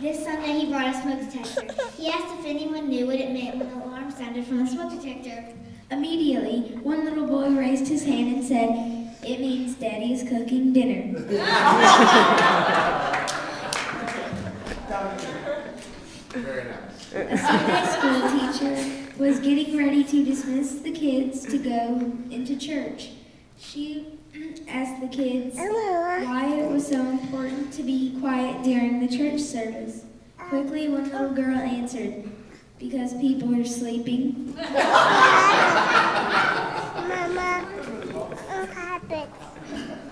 This Sunday he brought a smoke detector. He asked if anyone knew what it meant when the alarm sounded from the smoke detector. Immediately, one little boy raised his hand and said, "It means Daddy is cooking dinner." Very nice. A Sunday school teacher was getting ready to dismiss the kids to go into church. She asked the kids why it was so important to be quiet during the church service. Quickly, one little girl answered, "Because people are sleeping." Mama, what happened?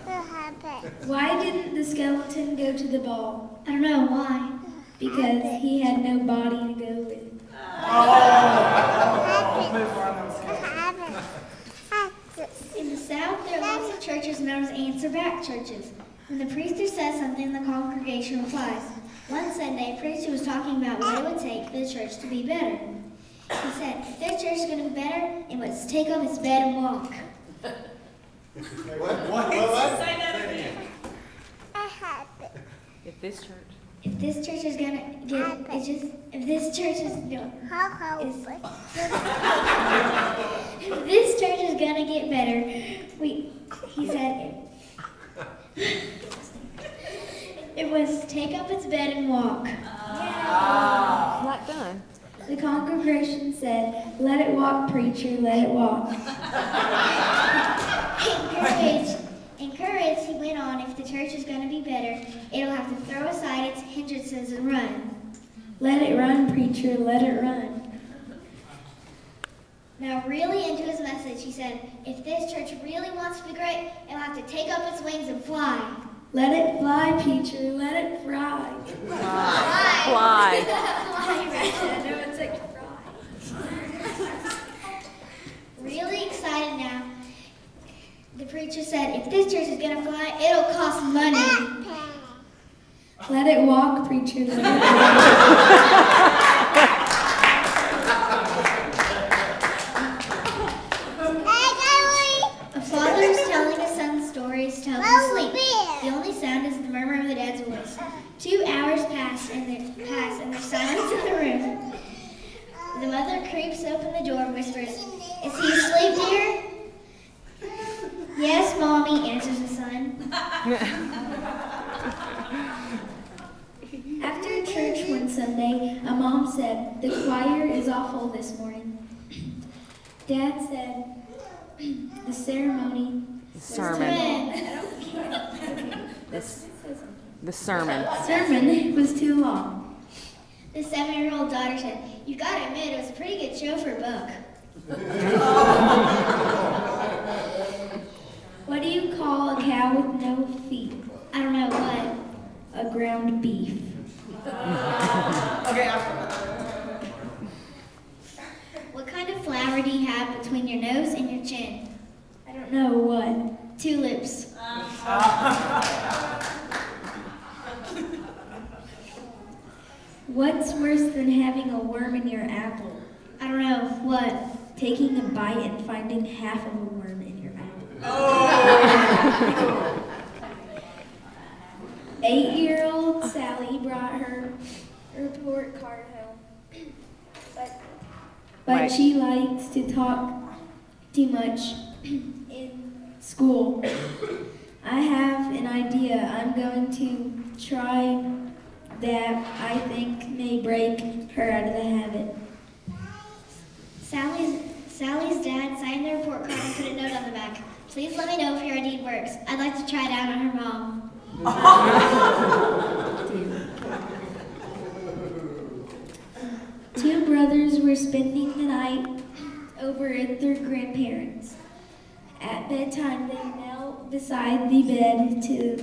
What happened? Why didn't the skeleton go to the ball? I don't know why. Because he had no body to go with. In the South, there are lots of churches known as answer-back churches. When the preacher says something, the congregation replies. One Sunday, a preacher was talking about what it would take for the church to be better. He said, if their church is going to be better, it must take up its bed and walk. What? Say that again. What happened? If this church. If this church is going to get, if this church is going to get better, he said, it must take up its bed and walk. Not done. The congregation said, "Let it walk, preacher, let it walk." Encouraged, he went on, if the church is going to be better, it'll have to throw aside its hindrances and run. "Let it run, preacher, let it run." Now, really into his message, he said, if this church really wants to be great, it'll have to take up its wings and fly. "Let it fly, preacher, let it fly." Fly. Fly, right. I know it's like fry. Really excited now. The preacher said, if this church is going to fly, it'll cost money. "Let it walk, preacher, let it walk." A father is telling his son stories to help him sleep. The only sound is the murmur of the dad's voice. 2 hours pass and there's silence in the room. The mother creeps open the door and whispers, "Is he asleep, dear?" "Yes, Mommy," answers the son. After church one Sunday, a mom said, "The choir is awful this morning." Dad said, "The ceremony." Sermon. The sermon. Sermon was too long. The 7-year-old daughter said, "You've got to admit, it was a pretty good show for a book." What do you call a cow with no feet? I don't know what. A ground beef. What kind of flower do you have between your nose and your chin? I don't know what. Tulips. What's worse than having a worm in your apple? I don't know what. Taking a bite and finding half of a worm in your apple. 8-year-old Sally brought her report card home. But she likes to talk too much in school. I have an idea. I'm going to try that I think may break her out of the habit. Sally's dad signed the report card and put a note on the back. "Please let me know if your idea works. I'd like to try it out on her mom." Two brothers were spending the night over at their grandparents'. At bedtime, they knelt beside the bed to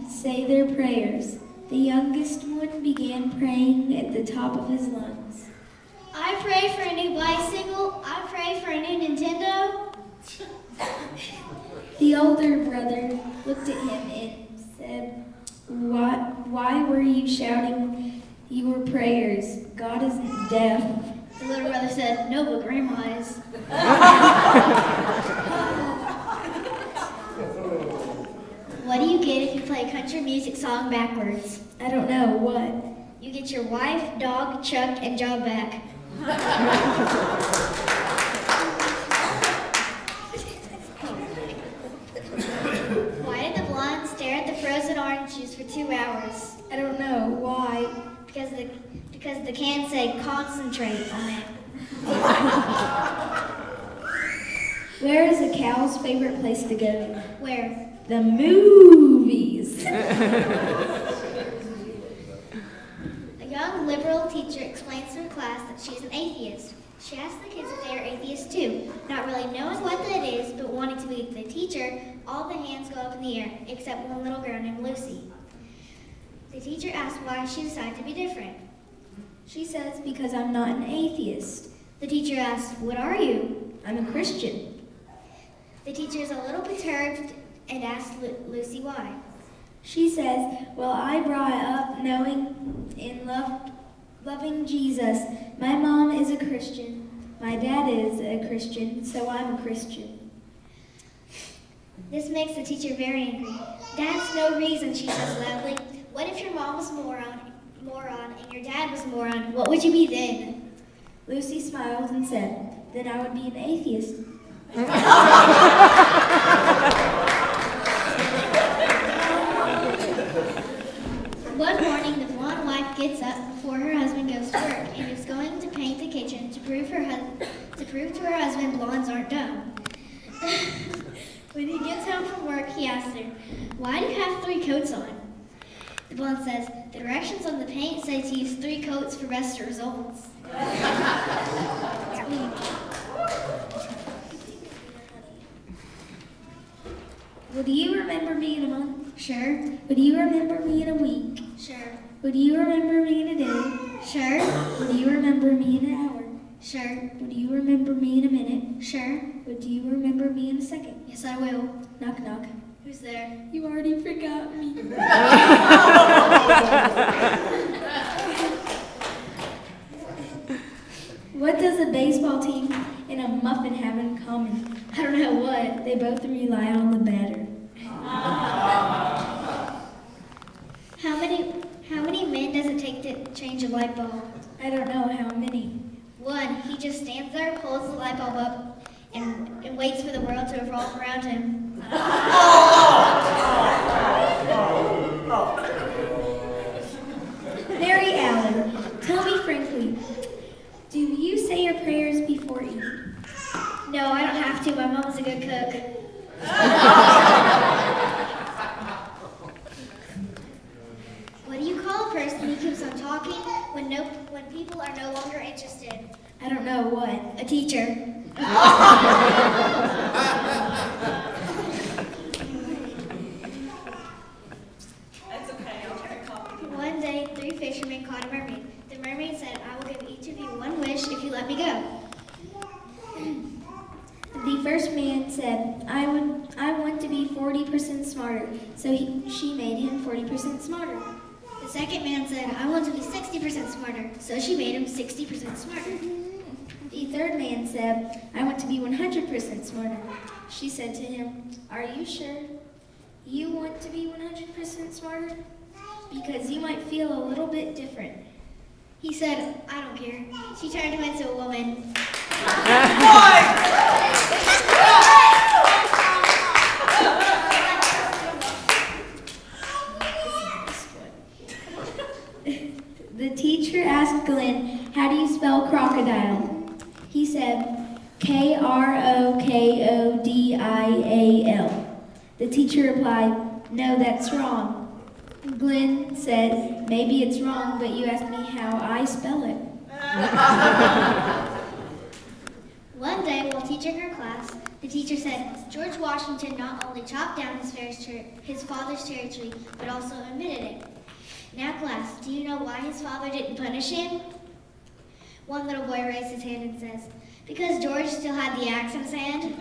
say their prayers. The youngest one began praying at the top of his lungs. "I pray for a new bicycle. I pray for a new Nintendo." The older brother looked at him and said, Why were you shouting your prayers? God isn't deaf." The little brother said, "No, but Grandma is." What do you get if you play a country music song backwards? I don't know what. You get your wife, dog, Chuck, and job back. Why did the blonde stare at the frozen orange juice for 2 hours? I don't know. Why? Because the can said concentrate on it. Where is a cow's favorite place to go? Where? The movies. A young liberal teacher explains to her class that she's an atheist. She asks the kids if they are atheists too. Not really knowing what that is, but wanting to be the teacher, all the hands go up in the air, except one little girl named Lucy. The teacher asks why she decided to be different. She says, because I'm not an atheist. The teacher asks, what are you? I'm a Christian. The teacher is a little perturbed and asks Lucy why. She says, well, I brought up knowing and loving Jesus. My mom is a Christian. My dad is a Christian, so I'm a Christian. This makes the teacher very angry. That's no reason, she says loudly. What if your mom was a moron, and your dad was a moron? What would you be then? Lucy smiled and said, then I would be an atheist. One morning, the blonde wife gets up before her husband goes to work and is going to paint the kitchen to prove to her husband blondes aren't dumb. When he gets home from work, he asks her, why do you have 3 coats on? The blonde says, the directions on the paint say to use 3 coats for best results. Would you remember me in a month? Sure. Would you remember me in a week? Sure. Would you remember me in a day? Sure. Would you remember me in an hour? Sure. Would you remember me in a minute? Sure. Would you remember me in a second? Yes, I will. Knock, knock. Who's there? You already forgot me. What does a baseball team and a muffin have in common? I don't know what. They both rely on the batter. How many men does it take to change a light bulb? I don't know how many. 1. He just stands there, pulls the light bulb up, and waits for the world to revolve around him. Mary Allen, tell me frankly, do you say your prayers before eating? No, I don't have to. My mom's a good cook. What do you call a person who keeps on talking when people are no longer interested? I don't know what. A teacher. That's okay, I'll try to copy. One day, 3 fishermen caught a mermaid. The mermaid said, I will give each of you 1 wish if you let me go. The first man said, I want to be 40% smarter. So she made him 40% smarter. The second man said, I want to be 60% smarter. So she made him 60% smarter. The third man said, I want to be 100% smarter. She said to him, are you sure you want to be 100% smarter? Because you might feel a little bit different. He said, I don't care. She turned him into a woman. The teacher asked Glenn, how do you spell crocodile? He said, Krokodial. The teacher replied, no, that's wrong. Glenn said, maybe it's wrong, but you asked me how I spell it. One day, while teaching her class, the teacher said, George Washington not only chopped down his father's cherry tree, but also admitted it. Now, class, do you know why his father didn't punish him? One little boy raised his hand and says, because George still had the axe in his hand.